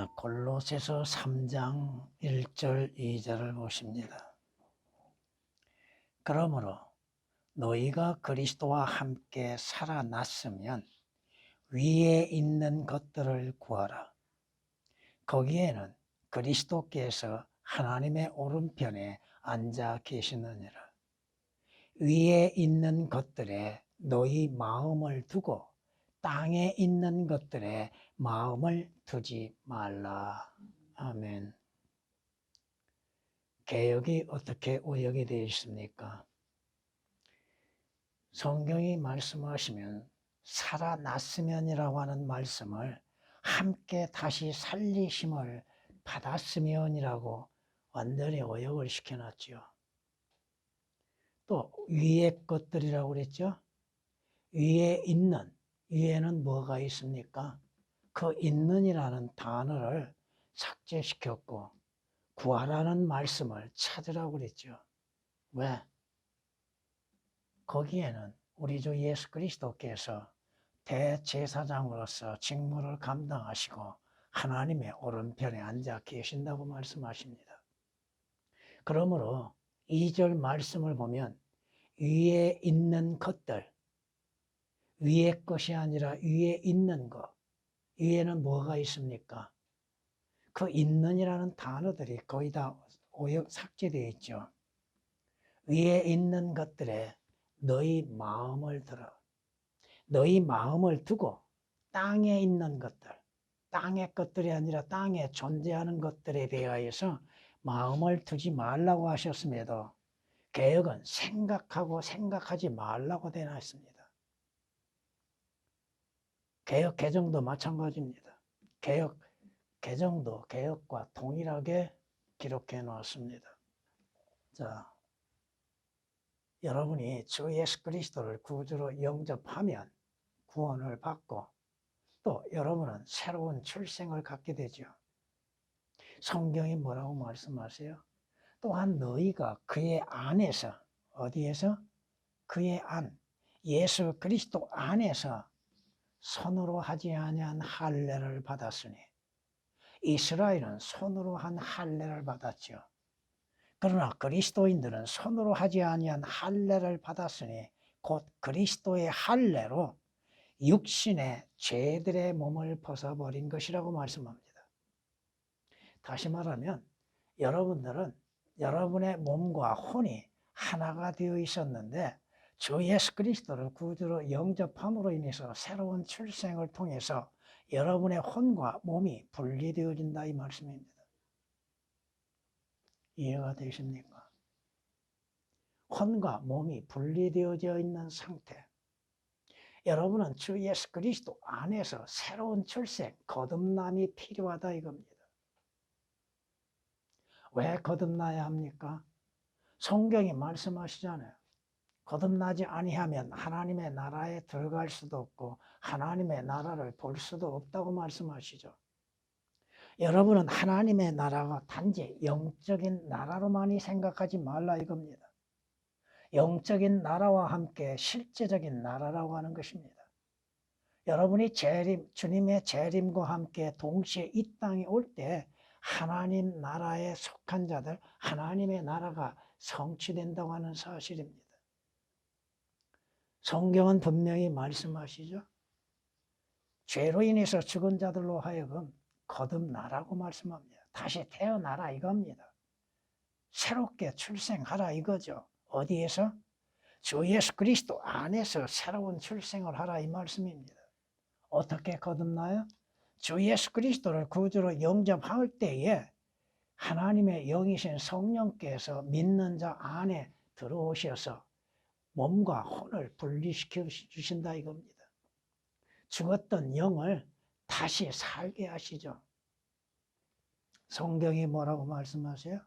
자, 골로새서 3장 1절 2절을 보십니다. 그러므로 너희가 그리스도와 함께 살아났으면 위에 있는 것들을 구하라. 거기에는 그리스도께서 하나님의 오른편에 앉아 계시느니라. 위에 있는 것들에 너희 마음을 두고 땅에 있는 것들에 마음을 두지 말라. 아멘. 개역이 어떻게 오역이 되어 있습니까? 성경이 말씀하시면 살아났으면이라고 하는 말씀을 함께 다시 살리심을 받았으면이라고 완전히 오역을 시켜놨죠. 또 위의 것들이라고 그랬죠. 위에 있는, 위에는 뭐가 있습니까? 그 있는이라는 단어를 삭제시켰고 구하라는 말씀을 찾으라고 그랬죠. 왜? 거기에는 우리 주 예수 그리스도께서 대제사장으로서 직무를 감당하시고 하나님의 오른편에 앉아 계신다고 말씀하십니다. 그러므로 2절 말씀을 보면 위에 있는 것들, 위의 것이 아니라 위에 있는 것, 위에는 뭐가 있습니까? 그 있는이라는 단어들이 거의 다 오역 삭제되어 있죠. 위에 있는 것들에 너희 마음을 들어. 너희 마음을 두고 땅에 있는 것들, 땅의 것들이 아니라 땅에 존재하는 것들에 대하여서 마음을 두지 말라고 하셨음에도 개역은 생각하고 생각하지 말라고 되어 있습니다. 개역 개정도 마찬가지입니다. 개역 개정도 개역과 동일하게 기록해 놓았습니다. 자, 여러분이 주 예수 그리스도를 구주로 영접하면 구원을 받고 또 여러분은 새로운 출생을 갖게 되죠. 성경이 뭐라고 말씀하세요? 또한 너희가 그의 안에서, 어디에서? 그의 안, 예수 그리스도 안에서 손으로 하지 아니한 할례를 받았으니, 이스라엘은 손으로 한 할례를 받았죠. 그러나 그리스도인들은 손으로 하지 아니한 할례를 받았으니 곧 그리스도의 할례로 육신의 죄들의 몸을 벗어버린 것이라고 말씀합니다. 다시 말하면 여러분들은 여러분의 몸과 혼이 하나가 되어 있었는데 주 예수 그리스도를 구주로 영접함으로 인해서 새로운 출생을 통해서 여러분의 혼과 몸이 분리되어진다 이 말씀입니다. 이해가 되십니까? 혼과 몸이 분리되어져 있는 상태. 여러분은 주 예수 그리스도 안에서 새로운 출생, 거듭남이 필요하다 이겁니다. 왜 거듭나야 합니까? 성경이 말씀하시잖아요. 거듭나지 아니하면 하나님의 나라에 들어갈 수도 없고 하나님의 나라를 볼 수도 없다고 말씀하시죠. 여러분은 하나님의 나라가 단지 영적인 나라로만이 생각하지 말라 이겁니다. 영적인 나라와 함께 실제적인 나라라고 하는 것입니다. 여러분이 주님의 재림과 함께 동시에 이 땅에 올 때 하나님 나라에 속한 자들, 하나님의 나라가 성취된다고 하는 사실입니다. 성경은 분명히 말씀하시죠. 죄로 인해서 죽은 자들로 하여금 거듭나라고 말씀합니다. 다시 태어나라 이겁니다. 새롭게 출생하라 이거죠. 어디에서? 주 예수 그리스도 안에서 새로운 출생을 하라 이 말씀입니다. 어떻게 거듭나요? 주 예수 그리스도를 구주로 영접할 때에 하나님의 영이신 성령께서 믿는 자 안에 들어오셔서 몸과 혼을 분리시켜 주신다 이겁니다. 죽었던 영을 다시 살게 하시죠. 성경이 뭐라고 말씀하세요?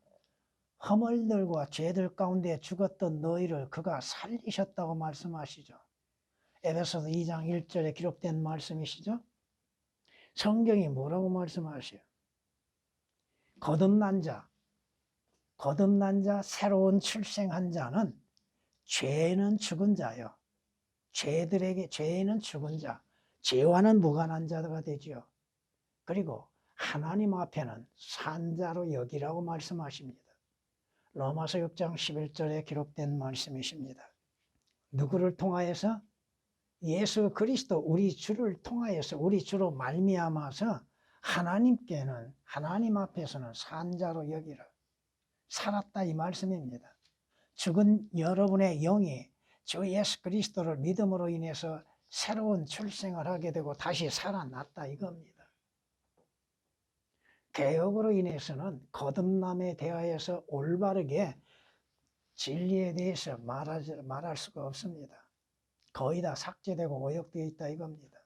허물들과 죄들 가운데 죽었던 너희를 그가 살리셨다고 말씀하시죠. 에베소서 2장 1절에 기록된 말씀이시죠. 성경이 뭐라고 말씀하세요? 거듭난 자, 새로운 출생한 자는 죄는 죽은 자요. 죄는 죽은 자, 죄와는 무관한 자가 되지요. 그리고 하나님 앞에는 산자로 여기라고 말씀하십니다. 로마서 6장 11절에 기록된 말씀이십니다. 누구를 통하여서? 예수 그리스도 우리 주를 통하여서 우리 주로 말미암아서 하나님께는 하나님 앞에서는 산자로 여기라. 살았다 이 말씀입니다. 죽은 여러분의 영이 주 예수 그리스도를 믿음으로 인해서 새로운 출생을 하게 되고 다시 살아났다 이겁니다. 개혁으로 인해서는 거듭남에 대하여서 올바르게 진리에 대해서 말할 수가 없습니다. 거의 다 삭제되고 오역되어 있다 이겁니다.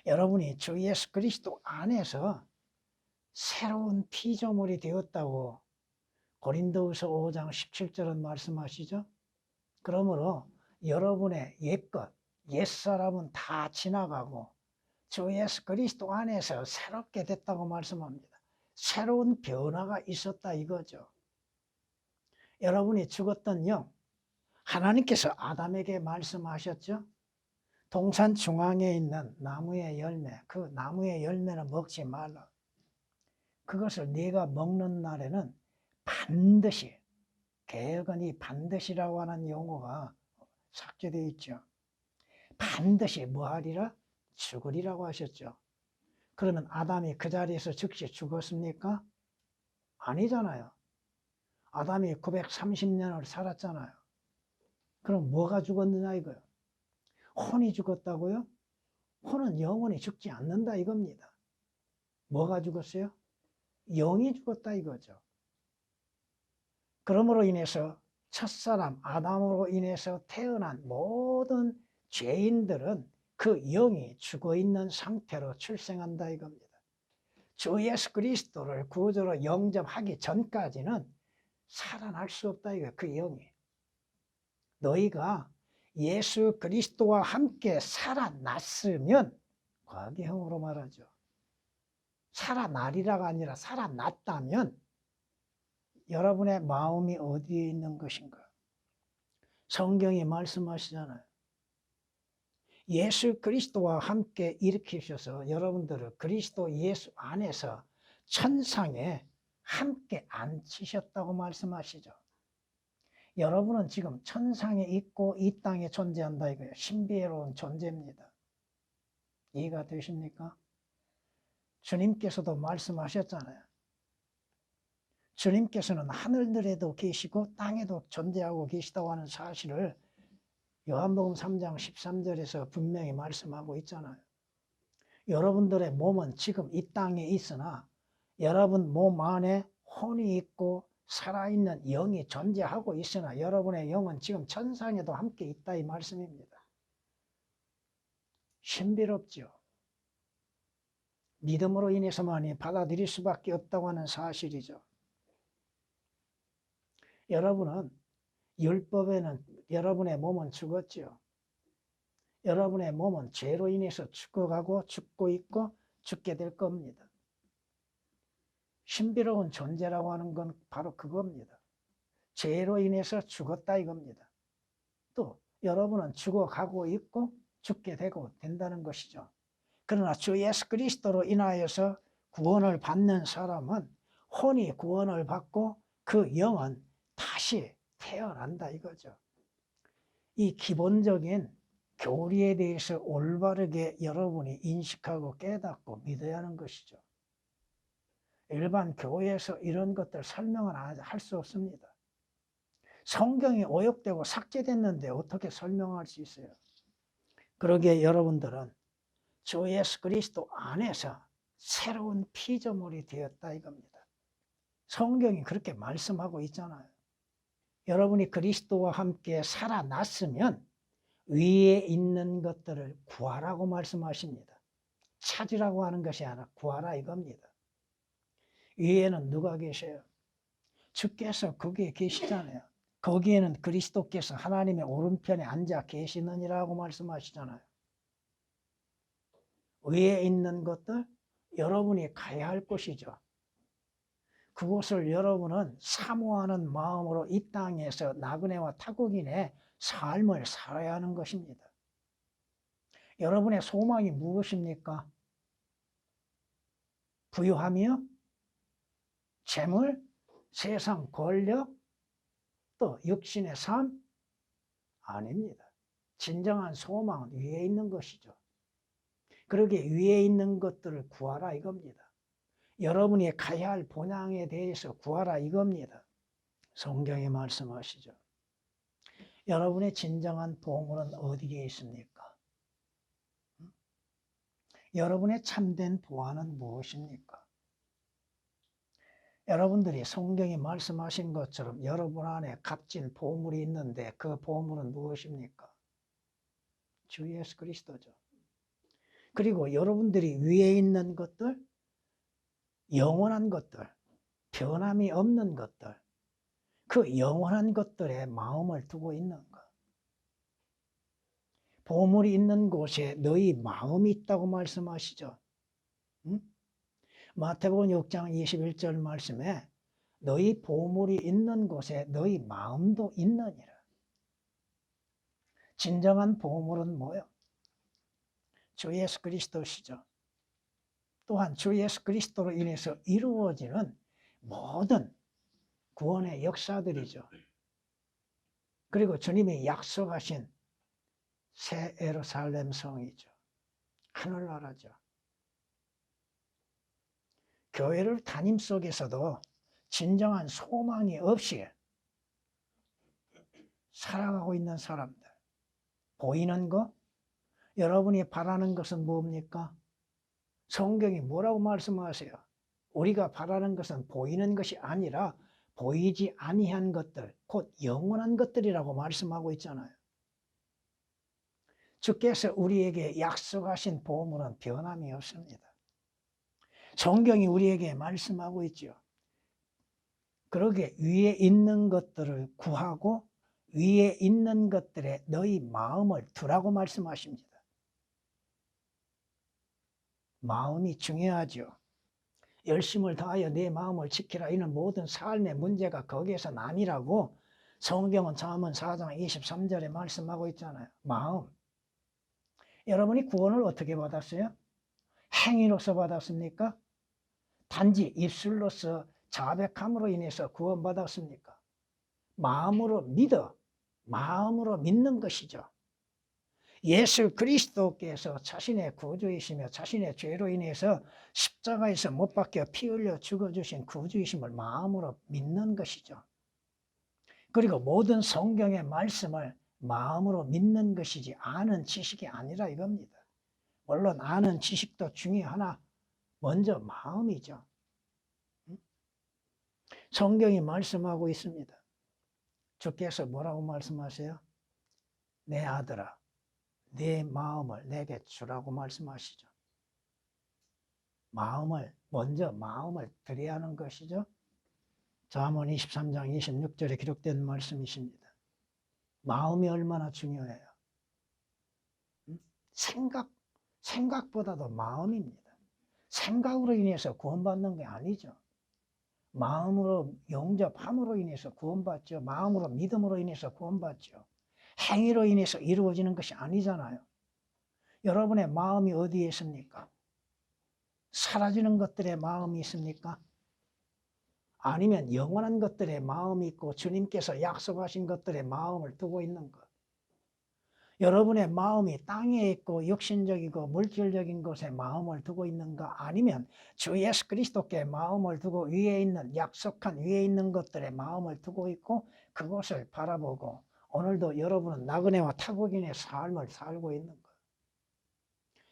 여러분이 주 예수 그리스도 안에서 새로운 피조물이 되었다고 고린도후서 5장 17절은 말씀하시죠. 그러므로 여러분의 옛것, 옛사람은 다 지나가고 주 예수 그리스도 안에서 새롭게 됐다고 말씀합니다. 새로운 변화가 있었다 이거죠. 여러분이 죽었던 영, 하나님께서 아담에게 말씀하셨죠. 동산 중앙에 있는 나무의 열매, 그 나무의 열매는 먹지 말라. 그것을 네가 먹는 날에는 반드시, 개혁은 이 반드시라고 하는 용어가 삭제되어 있죠. 반드시 뭐하리라? 죽으리라고 하셨죠. 그러면 아담이 그 자리에서 즉시 죽었습니까? 아니잖아요. 아담이 930년을 살았잖아요. 그럼 뭐가 죽었느냐 이거요? 혼이 죽었다고요? 혼은 영원히 죽지 않는다 이겁니다. 뭐가 죽었어요? 영이 죽었다 이거죠. 그러므로 인해서 첫사람 아담으로 인해서 태어난 모든 죄인들은 그 영이 죽어있는 상태로 출생한다 이겁니다. 주 예수 그리스도를 구주로 영접하기 전까지는 살아날 수 없다 이거예요. 그 영이. 너희가 예수 그리스도와 함께 살아났으면, 과거형으로 말하죠. 살아나리라가 아니라 살아났다면 여러분의 마음이 어디에 있는 것인가? 성경이 말씀하시잖아요. 예수 그리스도와 함께 일으키셔서 여러분들을 그리스도 예수 안에서 천상에 함께 앉히셨다고 말씀하시죠. 여러분은 지금 천상에 있고 이 땅에 존재한다 이거예요. 신비로운 존재입니다. 이해가 되십니까? 주님께서도 말씀하셨잖아요. 주님께서는 하늘들에도 계시고 땅에도 존재하고 계시다고 하는 사실을 요한복음 3장 13절에서 분명히 말씀하고 있잖아요. 여러분들의 몸은 지금 이 땅에 있으나 여러분 몸 안에 혼이 있고 살아있는 영이 존재하고 있으나 여러분의 영은 지금 천상에도 함께 있다 이 말씀입니다. 신비롭죠. 믿음으로 인해서만이 받아들일 수밖에 없다고 하는 사실이죠. 여러분은 율법에는 여러분의 몸은 죽었죠. 여러분의 몸은 죄로 인해서 죽어가고 죽고 있고 죽게 될 겁니다. 신비로운 존재라고 하는 건 바로 그겁니다. 죄로 인해서 죽었다 이겁니다. 또 여러분은 죽어가고 있고 죽게 되고 된다는 것이죠. 그러나 주 예수 그리스도로 인하여서 구원을 받는 사람은 혼이 구원을 받고 그 영은 다시 태어난다 이거죠. 이 기본적인 교리에 대해서 올바르게 여러분이 인식하고 깨닫고 믿어야 하는 것이죠. 일반 교회에서 이런 것들 설명을 할 수 없습니다. 성경이 오역되고 삭제됐는데 어떻게 설명할 수 있어요? 그러기에 여러분들은 주 예수 그리스도 안에서 새로운 피조물이 되었다 이겁니다. 성경이 그렇게 말씀하고 있잖아요. 여러분이 그리스도와 함께 살아났으면 위에 있는 것들을 구하라고 말씀하십니다. 찾으라고 하는 것이 아니라 구하라 이겁니다. 위에는 누가 계셔요? 주께서 거기에 계시잖아요. 거기에는 그리스도께서 하나님의 오른편에 앉아 계시느니라고 말씀하시잖아요. 위에 있는 것들 여러분이 가야 할 곳이죠. 그곳을 여러분은 사모하는 마음으로 이 땅에서 나그네와 타국인의 삶을 살아야 하는 것입니다. 여러분의 소망이 무엇입니까? 부유하며 재물, 세상 권력, 또 육신의 삶? 아닙니다. 진정한 소망은 위에 있는 것이죠. 그러기에 위에 있는 것들을 구하라 이겁니다. 여러분이 가야 할 본향에 대해서 구하라 이겁니다. 성경이 말씀하시죠. 여러분의 진정한 보물은 어디에 있습니까? 여러분의 참된 보안은 무엇입니까? 여러분들이 성경이 말씀하신 것처럼 여러분 안에 값진 보물이 있는데 그 보물은 무엇입니까? 주 예수 그리스도죠. 그리고 여러분들이 위에 있는 것들, 영원한 것들, 변함이 없는 것들, 그 영원한 것들에 마음을 두고 있는 것. 보물이 있는 곳에 너희 마음이 있다고 말씀하시죠. 응? 마태복음 6장 21절 말씀에 너희 보물이 있는 곳에 너희 마음도 있느니라. 진정한 보물은 뭐요? 주 예수 그리스도시죠. 또한 주 예수 그리스도로 인해서 이루어지는 모든 구원의 역사들이죠. 그리고 주님이 약속하신 새 예루살렘 성이죠. 하늘나라죠. 교회를 담임 속에서도 진정한 소망이 없이 살아가고 있는 사람들. 보이는 거? 여러분이 바라는 것은 뭡니까? 성경이 뭐라고 말씀하세요? 우리가 바라는 것은 보이는 것이 아니라 보이지 아니한 것들, 곧 영원한 것들이라고 말씀하고 있잖아요. 주께서 우리에게 약속하신 보물은 변함이 없습니다. 성경이 우리에게 말씀하고 있죠. 그러게 위에 있는 것들을 구하고 위에 있는 것들에 너희 마음을 두라고 말씀하십니다. 마음이 중요하죠. 열심을 다하여 내 마음을 지키라. 이는 모든 삶의 문제가 거기에서 남이라고 성경은 잠언 4장 23절에 말씀하고 있잖아요. 마음. 여러분이 구원을 어떻게 받았어요? 행위로서 받았습니까? 단지 입술로서 자백함으로 인해서 구원받았습니까? 마음으로 믿는 것이죠. 예수 그리스도께서 자신의 구주이시며 자신의 죄로 인해서 십자가에서 못 박혀 피 흘려 죽어주신 구주이심을 마음으로 믿는 것이죠. 그리고 모든 성경의 말씀을 마음으로 믿는 것이지 아는 지식이 아니라 이겁니다. 물론 아는 지식도 중요하나 먼저 마음이죠. 성경이 말씀하고 있습니다. 주께서 뭐라고 말씀하세요? 내 아들아, 내 마음을 내게 주라고 말씀하시죠. 먼저 마음을 드려야 하는 것이죠. 잠언 23장 26절에 기록된 말씀이십니다. 마음이 얼마나 중요해요. 생각보다도 마음입니다. 생각으로 인해서 구원받는 게 아니죠. 마음으로 영접함으로 인해서 구원받죠. 마음으로 믿음으로 인해서 구원받죠. 행위로 인해서 이루어지는 것이 아니잖아요. 여러분의 마음이 어디에 있습니까? 사라지는 것들의 마음이 있습니까? 아니면 영원한 것들의 마음이 있고 주님께서 약속하신 것들의 마음을 두고 있는 것. 여러분의 마음이 땅에 있고 육신적이고 물질적인 것에 마음을 두고 있는가? 아니면 주 예수 그리스도께 마음을 두고 위에 있는 약속한 위에 있는 것들에 마음을 두고 있고 그것을 바라보고 오늘도 여러분은 나그네와 타국인의 삶을 살고 있는 것.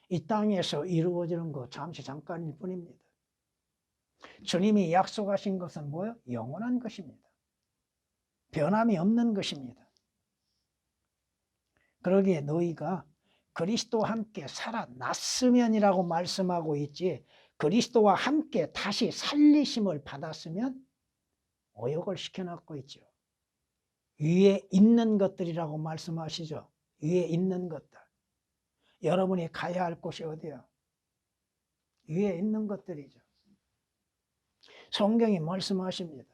이 땅에서 이루어지는 것 잠깐일 뿐입니다. 주님이 약속하신 것은 뭐예요? 영원한 것입니다. 변함이 없는 것입니다. 그러기에 너희가 그리스도와 함께 살아났으면이라고 말씀하고 있지 그리스도와 함께 다시 살리심을 받았으면 오역을 시켜놓고 있죠. 위에 있는 것들이라고 말씀하시죠. 위에 있는 것들. 여러분이 가야 할 곳이 어디요? 위에 있는 것들이죠. 성경이 말씀하십니다.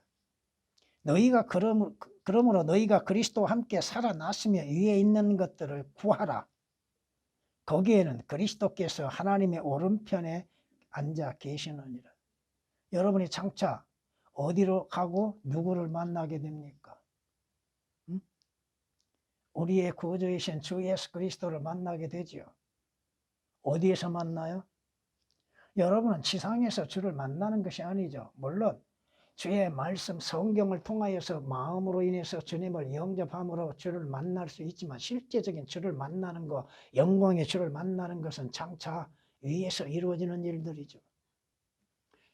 그러므로 너희가 그리스도와 함께 살아났으며 위에 있는 것들을 구하라. 거기에는 그리스도께서 하나님의 오른편에 앉아 계시느니라. 여러분이 장차 어디로 가고 누구를 만나게 됩니까? 응? 우리의 구주이신 주 예수 그리스도를 만나게 되지요. 어디에서 만나요? 여러분은 지상에서 주를 만나는 것이 아니죠. 물론 주의 말씀 성경을 통하여서 마음으로 인해서 주님을 영접함으로 주를 만날 수 있지만 실제적인 주를 만나는 것, 영광의 주를 만나는 것은 장차 위에서 이루어지는 일들이죠.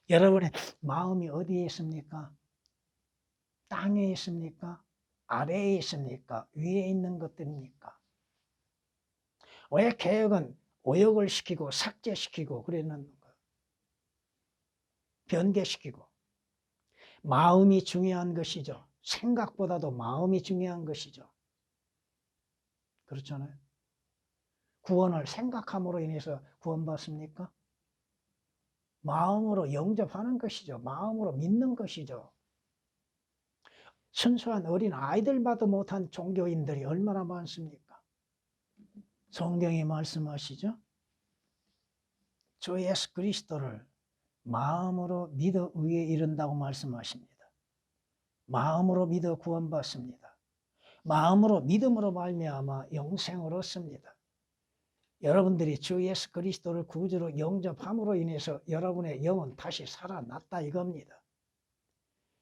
여러분의 마음이 어디에 있습니까? 땅에 있습니까? 아래에 있습니까? 위에 있는 것들입니까? 왜 개혁은 오역을 시키고 삭제시키고 그랬는가? 변개시키고. 마음이 중요한 것이죠. 생각보다도 마음이 중요한 것이죠. 그렇잖아요. 구원을 생각함으로 인해서 구원받습니까? 마음으로 영접하는 것이죠. 마음으로 믿는 것이죠. 순수한 어린 아이들마도 못한 종교인들이 얼마나 많습니까? 성경이 말씀하시죠. 주 예수 그리스도를 마음으로 믿어 의에 이른다고 말씀하십니다. 마음으로 믿어 구원받습니다. 마음으로 믿음으로 말미암아 영생을 얻습니다. 여러분들이 주 예수 그리스도를 구주로 영접함으로 인해서 여러분의 영은 다시 살아났다 이겁니다.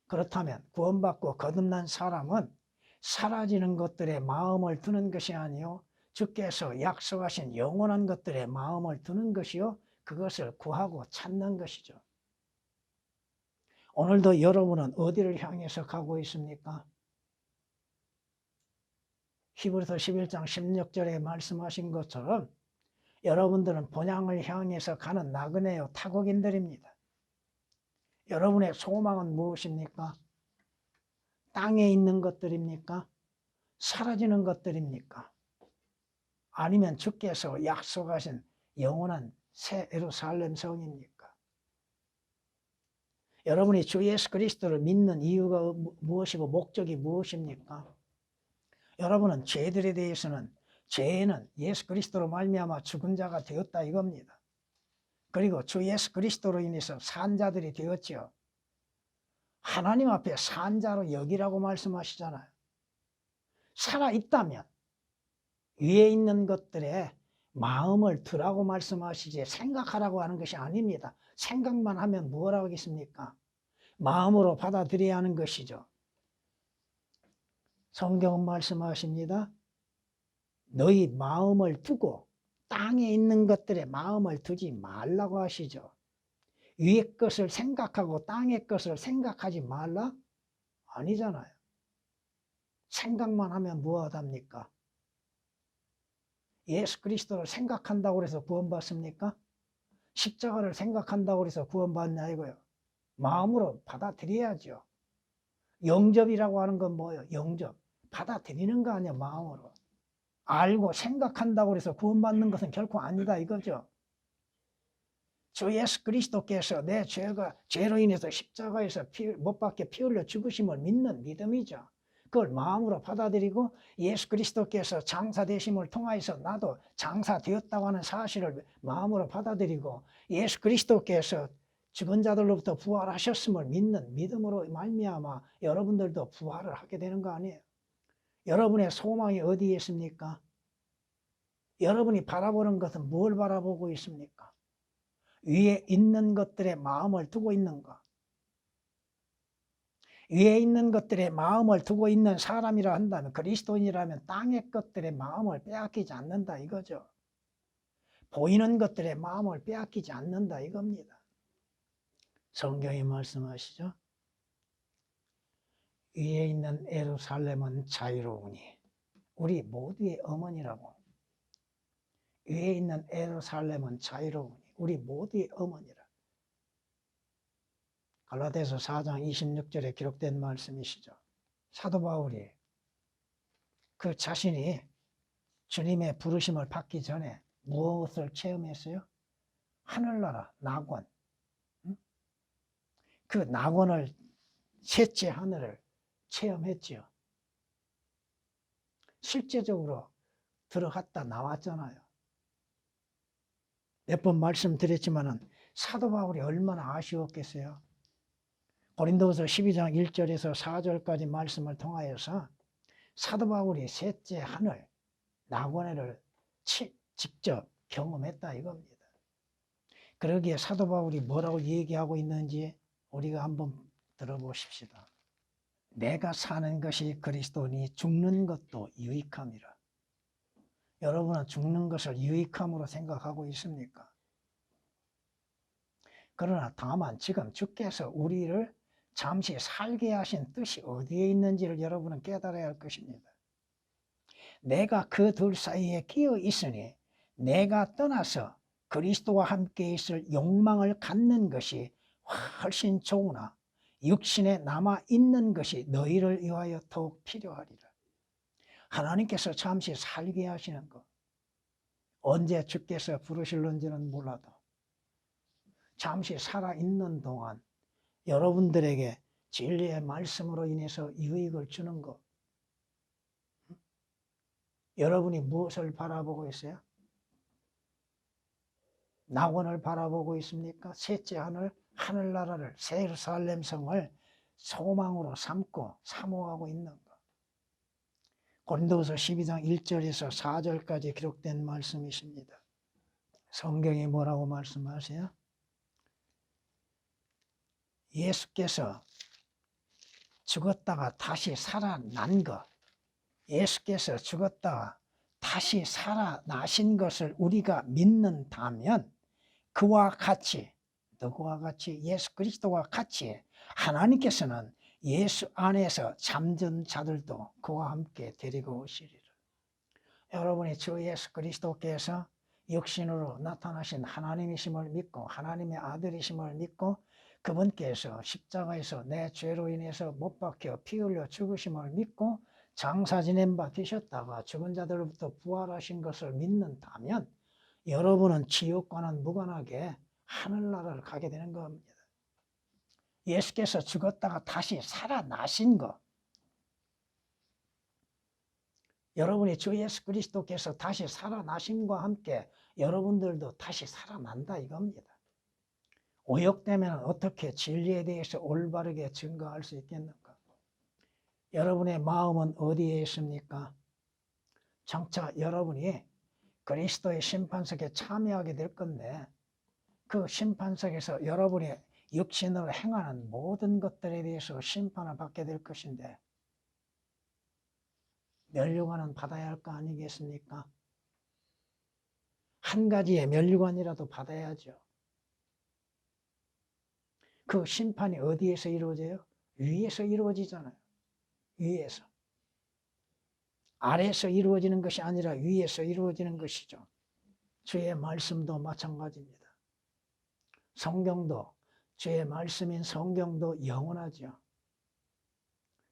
그렇다면 구원받고 거듭난 사람은 사라지는 것들에 마음을 두는 것이 아니요 주께서 약속하신 영원한 것들에 마음을 두는 것이요 그것을 구하고 찾는 것이죠. 오늘도 여러분은 어디를 향해서 가고 있습니까? 히브리서 11장 16절에 말씀하신 것처럼 여러분들은 본향을 향해서 가는 나그네요 타국인들입니다. 여러분의 소망은 무엇입니까? 땅에 있는 것들입니까? 사라지는 것들입니까? 아니면 주께서 약속하신 영원한 새 예루살렘 성입니까? 여러분이 주 예수 그리스도를 믿는 이유가 무엇이고 목적이 무엇입니까? 여러분은 죄들에 대해서는 죄는 예수 그리스도로 말미암아 죽은 자가 되었다 이겁니다. 그리고 주 예수 그리스도로 인해서 산 자들이 되었지요. 하나님 앞에 산 자로 여기라고 말씀하시잖아요. 살아있다면 위에 있는 것들에 마음을 두라고 말씀하시지 생각하라고 하는 것이 아닙니다. 생각만 하면 뭐라고 하겠습니까? 마음으로 받아들여야 하는 것이죠. 성경은 말씀하십니다. 너희 마음을 두고 땅에 있는 것들에 마음을 두지 말라고 하시죠. 위의 것을 생각하고 땅의 것을 생각하지 말라? 아니잖아요. 생각만 하면 무엇합니까? 예수 그리스도를 생각한다고 해서 구원받습니까? 십자가를 생각한다고 해서 구원받냐 이거요. 마음으로 받아들여야죠. 영접이라고 하는 건 뭐예요? 영접. 받아들이는 거 아니야 마음으로. 알고 생각한다고 해서 구원받는 것은 결코 아니다 이거죠. 주 예수 그리스도께서 내 죄로 인해서 십자가에서 못 박혀 피 흘려 죽으심을 믿는 믿음이죠. 그걸 마음으로 받아들이고 예수 그리스도께서 장사되심을 통하여서 나도 장사되었다고 하는 사실을 마음으로 받아들이고 예수 그리스도께서 죽은 자들로부터 부활하셨음을 믿는 믿음으로 말미암아 여러분들도 부활을 하게 되는 거 아니에요. 여러분의 소망이 어디에 있습니까? 여러분이 바라보는 것은 뭘 바라보고 있습니까? 위에 있는 것들에 마음을 두고 있는가? 위에 있는 것들에 마음을 두고 있는 사람이라 한다면 그리스도인이라면 땅의 것들에 마음을 빼앗기지 않는다 이거죠. 보이는 것들에 마음을 빼앗기지 않는다 이겁니다. 성경이 말씀하시죠. 위에 있는 예루살렘은 자유로우니 우리 모두의 어머니라고. 위에 있는 예루살렘은 자유로우니 우리 모두의 어머니라. 갈라디아서 4장 26절에 기록된 말씀이시죠. 사도 바울이 그 자신이 주님의 부르심을 받기 전에 무엇을 체험했어요? 하늘나라, 낙원. 그 낙원을 셋째 하늘을 체험했지요. 실제적으로 들어갔다 나왔잖아요. 몇 번 말씀드렸지만은 사도 바울이 얼마나 아쉬웠겠어요. 고린도후서 12장 1절에서 4절까지 말씀을 통하여서 사도 바울이 셋째 하늘 낙원해를 직접 경험했다 이겁니다. 그러기에 사도 바울이 뭐라고 얘기하고 있는지 우리가 한번 들어보십시다. 내가 사는 것이 그리스도니 죽는 것도 유익함이라. 여러분은 죽는 것을 유익함으로 생각하고 있습니까? 그러나 다만 지금 주께서 우리를 잠시 살게 하신 뜻이 어디에 있는지를 여러분은 깨달아야 할 것입니다. 내가 그 둘 사이에 끼어 있으니 내가 떠나서 그리스도와 함께 있을 욕망을 갖는 것이 훨씬 좋으나 육신에 남아있는 것이 너희를 위하여 더욱 필요하리라. 하나님께서 잠시 살게 하시는 것, 언제 주께서 부르실는지는 몰라도 잠시 살아있는 동안 여러분들에게 진리의 말씀으로 인해서 유익을 주는 것, 여러분이 무엇을 바라보고 있어요? 낙원을 바라보고 있습니까? 셋째 하늘, 하늘나라를, 새 예루살렘 성을 소망으로 삼고 사모하고 있는 것. 고린도후서 12장 1절에서 4절까지 기록된 말씀이십니다. 성경이 뭐라고 말씀하세요? 예수께서 죽었다가 다시 살아난 것, 예수께서 죽었다가 다시 살아나신 것을 우리가 믿는다면 그와 같이, 누구와 같이? 예수 그리스도와 같이 하나님께서는 예수 안에서 잠든 자들도 그와 함께 데리고 오시리라. 여러분이 주 예수 그리스도께서 육신으로 나타나신 하나님이심을 믿고 하나님의 아들이심을 믿고 그분께서 십자가에서 내 죄로 인해서 못 박혀 피 흘려 죽으심을 믿고 장사 지낸 바 되셨다가 죽은 자들로부터 부활하신 것을 믿는다면 여러분은 지옥과는 무관하게 하늘나라를 가게 되는 겁니다. 예수께서 죽었다가 다시 살아나신 것, 여러분이 주 예수 그리스도께서 다시 살아나심과 함께 여러분들도 다시 살아난다 이겁니다. 오역되면 어떻게 진리에 대해서 올바르게 증거할 수 있겠는가? 여러분의 마음은 어디에 있습니까? 장차 여러분이 그리스도의 심판석에 참여하게 될 건데 그 심판석에서 여러분이 육신으로 행하는 모든 것들에 대해서 심판을 받게 될 것인데 면류관은 받아야 할 거 아니겠습니까? 한 가지의 면류관이라도 받아야죠. 그 심판이 어디에서 이루어져요? 위에서 이루어지잖아요. 위에서. 아래에서 이루어지는 것이 아니라 위에서 이루어지는 것이죠. 주의 말씀도 마찬가지입니다. 성경도, 주의 말씀인 성경도 영원하죠.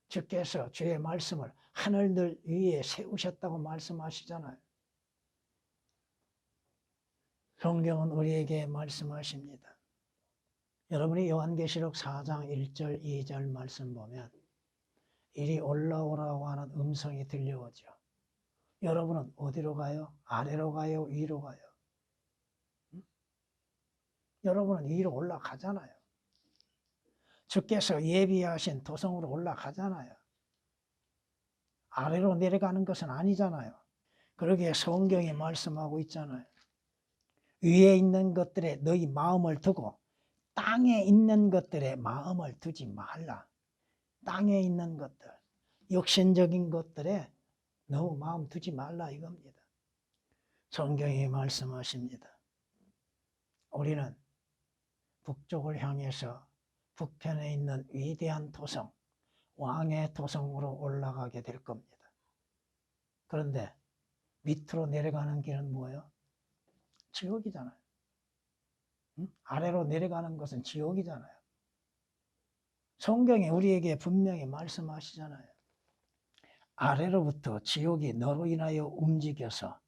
주께서 주의 말씀을 하늘들 위에 세우셨다고 말씀하시잖아요. 성경은 우리에게 말씀하십니다. 여러분이 요한계시록 4장 1절 2절 말씀 보면 이리 올라오라고 하는 음성이 들려오죠. 여러분은 어디로 가요? 아래로 가요? 위로 가요? 여러분은 위로 올라가잖아요. 주께서 예비하신 도성으로 올라가잖아요. 아래로 내려가는 것은 아니잖아요. 그러기에 성경이 말씀하고 있잖아요. 위에 있는 것들에 너희 마음을 두고 땅에 있는 것들에 마음을 두지 말라. 땅에 있는 것들, 육신적인 것들에 너무 마음 두지 말라 이겁니다. 성경이 말씀하십니다. 우리는 북쪽을 향해서 북편에 있는 위대한 도성, 왕의 도성으로 올라가게 될 겁니다. 그런데 밑으로 내려가는 길은 뭐예요? 지옥이잖아요. 아래로 내려가는 것은 지옥이잖아요. 성경이 우리에게 분명히 말씀하시잖아요. 아래로부터 지옥이 너로 인하여 움직여서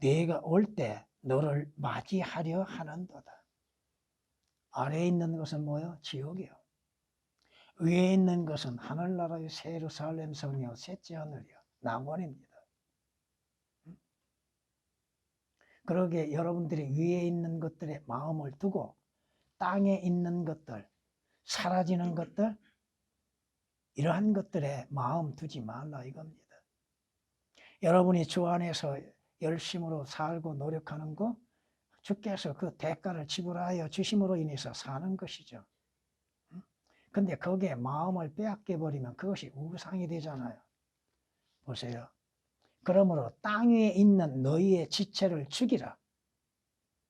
네가 올 때 너를 맞이하려 하는도다. 아래에 있는 것은 뭐예요? 지옥이요. 위에 있는 것은 하늘나라의 새 예루살렘 성이요 셋째 하늘이요 낙원입니다. 그러기에 여러분들이 위에 있는 것들에 마음을 두고 땅에 있는 것들, 사라지는 것들, 이러한 것들에 마음 두지 말라 이겁니다. 여러분이 주 안에서 열심으로 살고 노력하는 거, 주께서 그 대가를 지불하여 주심으로 인해서 사는 것이죠. 근데 거기에 마음을 빼앗겨 버리면 그것이 우상이 되잖아요. 보세요. 그러므로 땅 위에 있는 너희의 지체를 죽이라.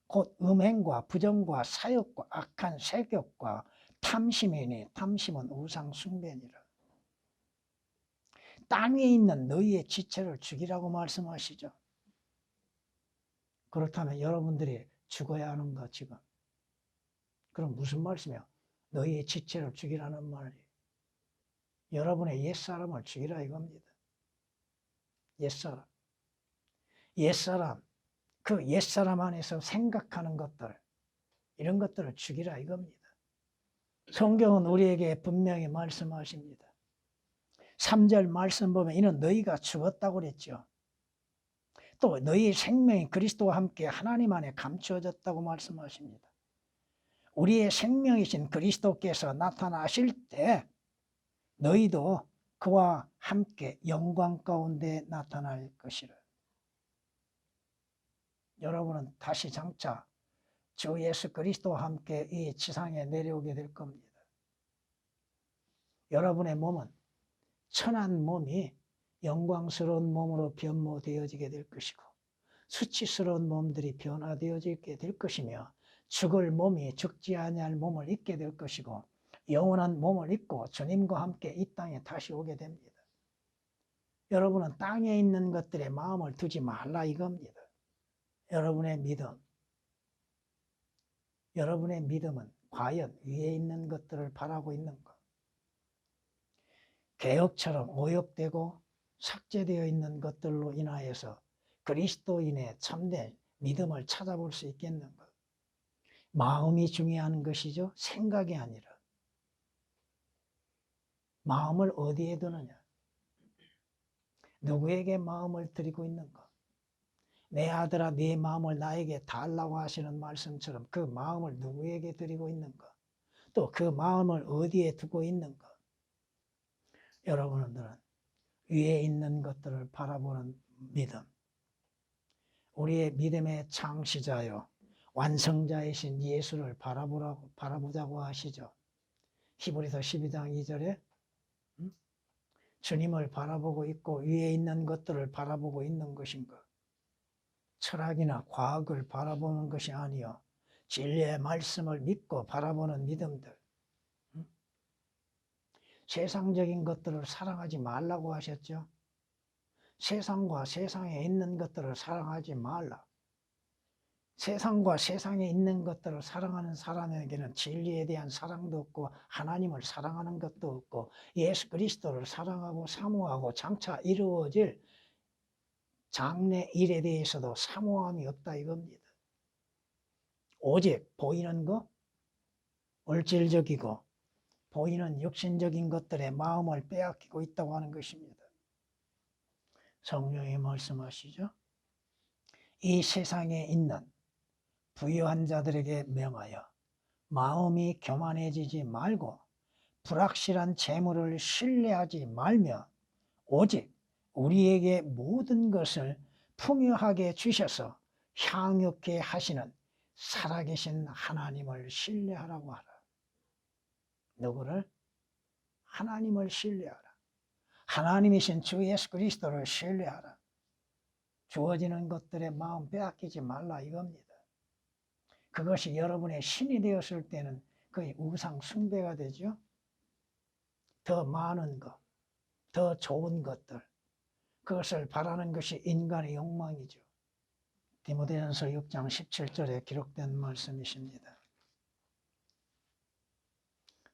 곧 음행과 부정과 사욕과 악한 색욕과 탐심이니 탐심은 우상 숭배니라. 땅 위에 있는 너희의 지체를 죽이라고 말씀하시죠. 그렇다면 여러분들이 죽어야 하는 거 지금. 그럼 무슨 말씀이야? 너희의 지체를 죽이라는 말이. 여러분의 옛사람을 죽이라 이겁니다. 옛사람. 옛사람. 그 옛사람 안에서 생각하는 것들, 이런 것들을 죽이라 이겁니다. 성경은 우리에게 분명히 말씀하십니다. 3절 말씀 보면 이는 너희가 죽었다고 그랬죠. 또 너희 생명이 그리스도와 함께 하나님 안에 감추어졌다고 말씀하십니다. 우리의 생명이신 그리스도께서 나타나실 때 너희도 그와 함께 영광 가운데 나타날 것이라. 여러분은 다시 장차 주 예수 그리스도와 함께 이 지상에 내려오게 될 겁니다. 여러분의 몸은 천한 몸이 영광스러운 몸으로 변모되어지게 될 것이고 수치스러운 몸들이 변화되어지게 될 것이며 죽을 몸이 죽지 아니할 몸을 입게 될 것이고 영원한 몸을 입고 주님과 함께 이 땅에 다시 오게 됩니다. 여러분은 땅에 있는 것들에 마음을 두지 말라 이겁니다. 여러분의 믿음은 과연 위에 있는 것들을 바라고 있는가? 개혁처럼 오역되고 삭제되어 있는 것들로 인하여서 그리스도인의 참된 믿음을 찾아볼 수 있겠는가? 마음이 중요한 것이죠. 생각이 아니라. 마음을 어디에 두느냐? 누구에게 마음을 드리고 있는가? 내 아들아 네 마음을 나에게 달라고 하시는 말씀처럼 그 마음을 누구에게 드리고 있는가? 또 그 마음을 어디에 두고 있는가? 여러분들은 위에 있는 것들을 바라보는 믿음, 우리의 믿음의 창시자요 완성자이신 예수를 바라보자고 하시죠. 히브리서 12장 2절에 주님을 바라보고 있고 위에 있는 것들을 바라보고 있는 것인가? 철학이나 과학을 바라보는 것이 아니요 진리의 말씀을 믿고 바라보는 믿음들. 세상적인 것들을 사랑하지 말라고 하셨죠. 세상과 세상에 있는 것들을 사랑하지 말라. 세상과 세상에 있는 것들을 사랑하는 사람에게는 진리에 대한 사랑도 없고 하나님을 사랑하는 것도 없고 예수 그리스도를 사랑하고 사모하고 장차 이루어질 장래 일에 대해서도 사모함이 없다 이겁니다. 오직 보이는 것, 물질적이고 보이는 육신적인 것들에 마음을 빼앗기고 있다고 하는 것입니다. 성령이 말씀하시죠. 이 세상에 있는 부유한 자들에게 명하여 마음이 교만해지지 말고 불확실한 재물을 신뢰하지 말며 오직 우리에게 모든 것을 풍요하게 주셔서 향유케 하시는 살아계신 하나님을 신뢰하라고 하라. 누구를? 하나님을 신뢰하라. 하나님이신 주 예수 그리스도를 신뢰하라. 주어지는 것들에 마음 빼앗기지 말라 이겁니다. 그것이 여러분의 신이 되었을 때는 거의 우상 숭배가 되죠. 더 많은 것, 더 좋은 것들, 그것을 바라는 것이 인간의 욕망이죠. 디모데전서 6장 17절에 기록된 말씀이십니다.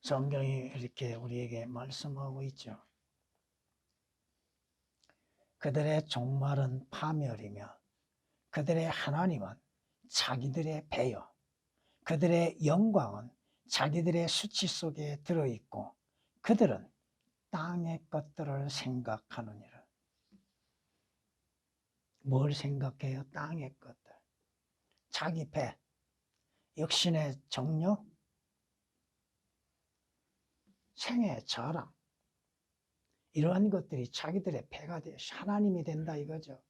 성경이 이렇게 우리에게 말씀하고 있죠. 그들의 종말은 파멸이며 그들의 하나님은 자기들의 배여 그들의 영광은 자기들의 수치 속에 들어있고 그들은 땅의 것들을 생각하느니라. 뭘 생각해요? 땅의 것들. 자기 배, 육신의 정욕, 생애 자랑, 이러한 것들이 자기들의 배가 돼 하나님이 된다 이거죠.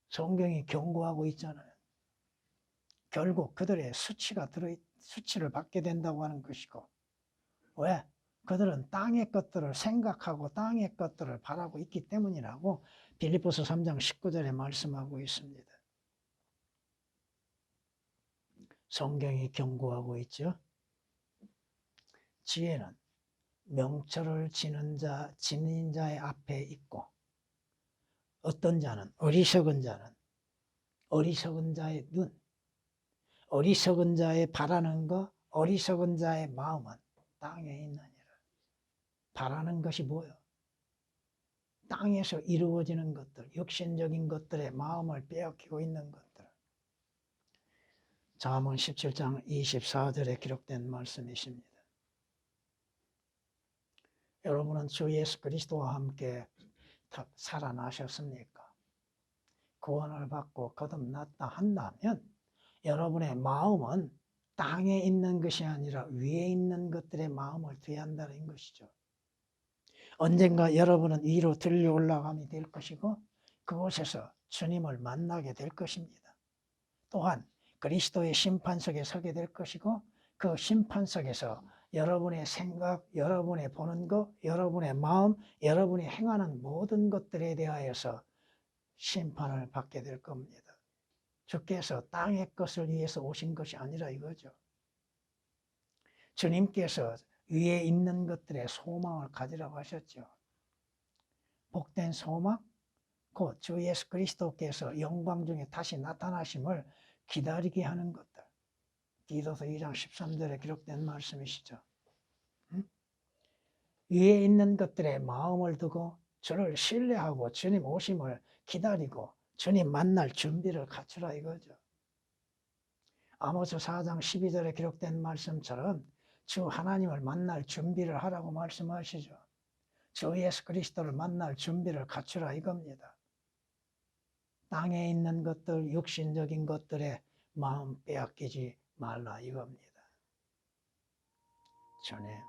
성경이 경고하고 있잖아요. 결국 그들의 수치를 받게 된다고 하는 것이고, 왜? 그들은 땅의 것들을 생각하고 땅의 것들을 바라고 있기 때문이라고 빌립보서 3장 19절에 말씀하고 있습니다. 성경이 경고하고 있죠. 지혜는 명철을 지닌 자의 앞에 있고, 어떤 자는 어리석은 자의 눈, 어리석은 자의 바라는 것, 어리석은 자의 마음은 땅에 있느니라. 바라는 것이 뭐예요? 땅에서 이루어지는 것들, 육신적인 것들의 마음을 빼앗기고 있는 것들. 잠언 17장 24절에 기록된 말씀이십니다. 여러분은 주 예수 그리스도와 함께 살아나셨습니까? 구원을 받고 거듭났다 한다면 여러분의 마음은 땅에 있는 것이 아니라 위에 있는 것들의 마음을 둬야 한다는 것이죠. 언젠가 여러분은 위로 들려 올라감이 될 것이고 그곳에서 주님을 만나게 될 것입니다. 또한 그리스도의 심판석에 서게 될 것이고 그 심판석에서 여러분의 생각, 여러분의 보는 것, 여러분의 마음, 여러분이 행하는 모든 것들에 대하여서 심판을 받게 될 겁니다. 주께서 땅의 것을 위해서 오신 것이 아니라 이거죠. 주님께서 위에 있는 것들의 소망을 가지라고 하셨죠. 복된 소망, 곧 주 예수 그리스도께서 영광 중에 다시 나타나심을 기다리게 하는 것들. 디도서 2장 13절에 기록된 말씀이시죠. 위에 있는 것들의 마음을 두고 주를 신뢰하고 주님 오심을 기다리고 주님 만날 준비를 갖추라 이거죠. 아모스 4장 12절에 기록된 말씀처럼 주 하나님을 만날 준비를 하라고 말씀하시죠. 주 예수 그리스도를 만날 준비를 갖추라 이겁니다. 땅에 있는 것들, 육신적인 것들에 마음 빼앗기지 말라 이겁니다. 전에